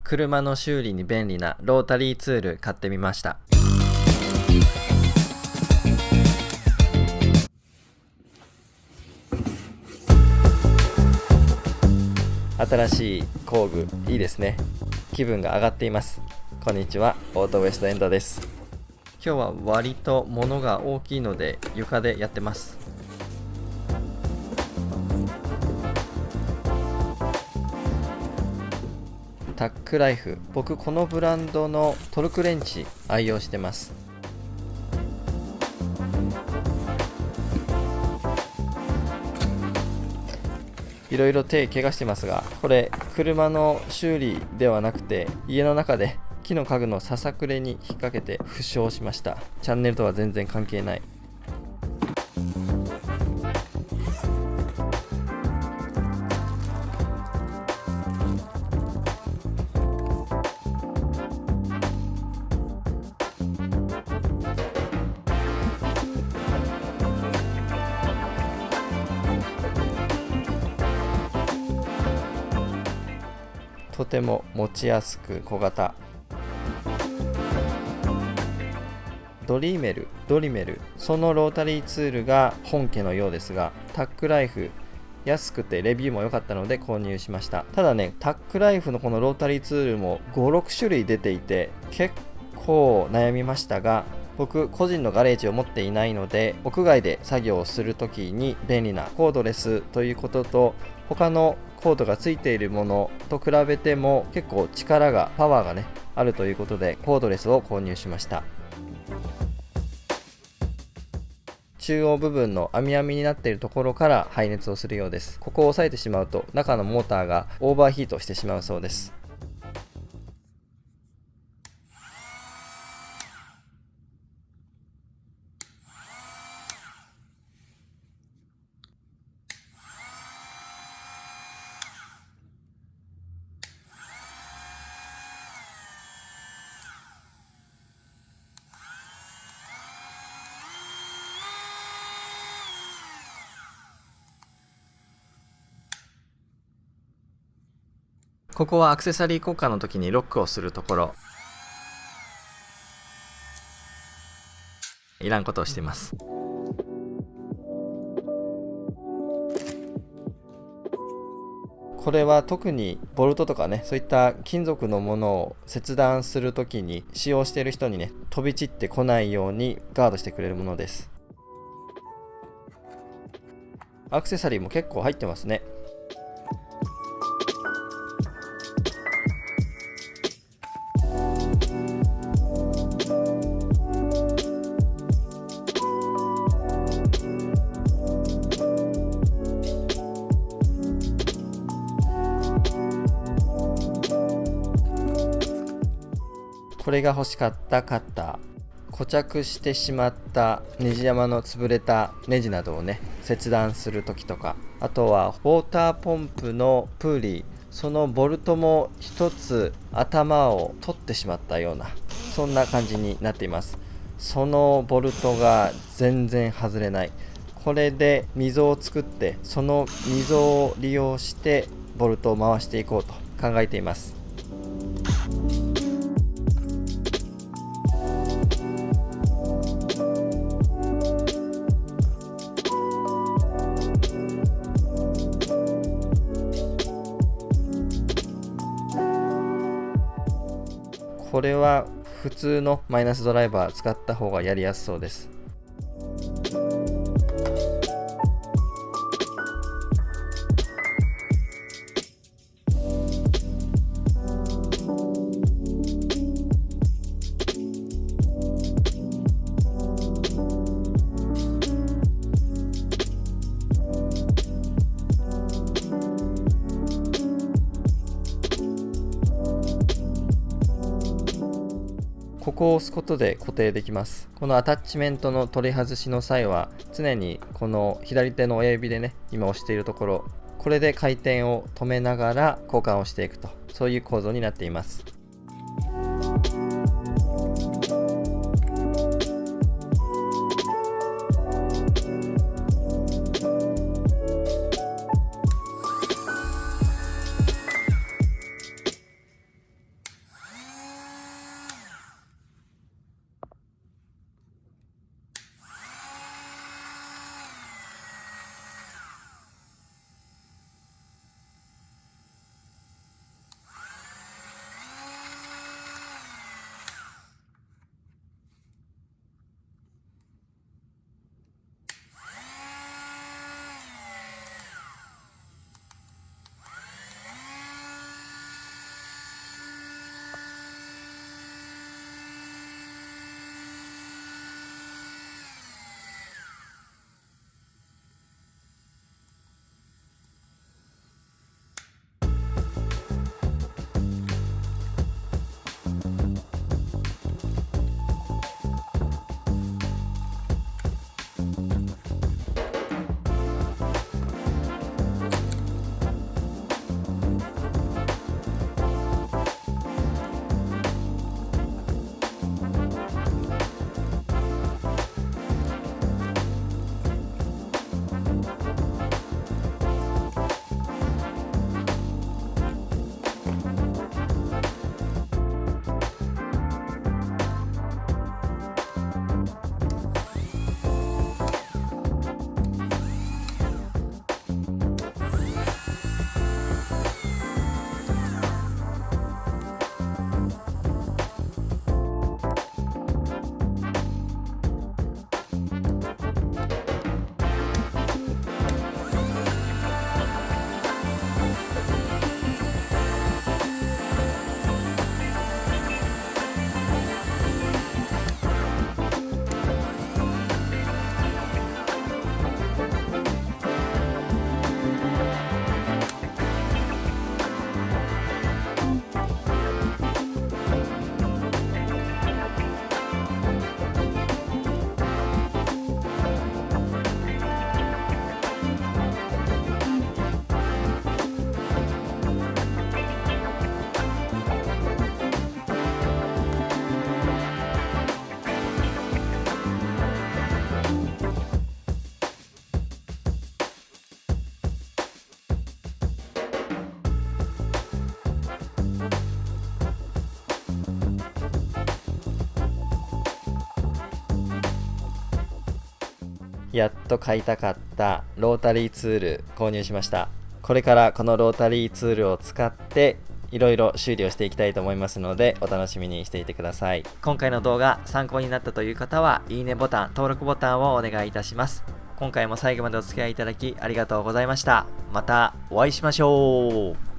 車の修理に便利なロータリーツール買ってみました。新しい工具いいですね。気分が上がっています。こんにちは、オートウエストエンドです。今日は割と物が大きいので床でやってます。タックライフ、僕このブランドのトルクレンチ愛用してます。いろいろ手怪我してますが、これ車の修理ではなくて家の中で木の家具のささくれに引っ掛けて負傷しました。チャンネルとは全然関係ない。とても持ちやすく小型。ドリメル、そのロータリーツールが本家のようですが、タックライフ安くてレビューも良かったので購入しました。ただね、タックライフのこのロータリーツールも5、6種類出ていて結構悩みましたが、僕個人のガレージを持っていないので、屋外で作業をするときに便利なコードレスということと、他のコードがついているものと比べても結構パワーがねあるということで、コードレスを購入しました。中央部分の網網になっているところから排熱をするようです。ここを押さえてしまうと中のモーターがオーバーヒートしてしまうそうです。ここはアクセサリー交換の時にロックをするところ。いらんことをしています。これは特にボルトとかね、そういった金属のものを切断するときに使用している人にね、飛び散ってこないようにガードしてくれるものです。アクセサリーも結構入ってますね。これが欲しかったカッター。固着してしまったネジ山の潰れたネジなどをね、切断する時とか、あとはウォーターポンプのプーリー、そのボルトも一つ頭を取ってしまったような、そんな感じになっています。そのボルトが全然外れない。これで溝を作って、その溝を利用してボルトを回していこうと考えています。これは普通のマイナスドライバー使った方がやりやすそうです。ここを押すことで固定できます。このアタッチメントの取り外しの際は常にこの左手の親指でね、今押しているところ、これで回転を止めながら交換をしていくと、そういう構造になっています。やっと買いたかったロータリーツール購入しました。これからこのロータリーツールを使っていろいろ修理をしていきたいと思いますので、お楽しみにしていてください。今回の動画参考になったという方はいいねボタン、登録ボタンをお願いいたします。今回も最後までお付き合いいただきありがとうございました。またお会いしましょう。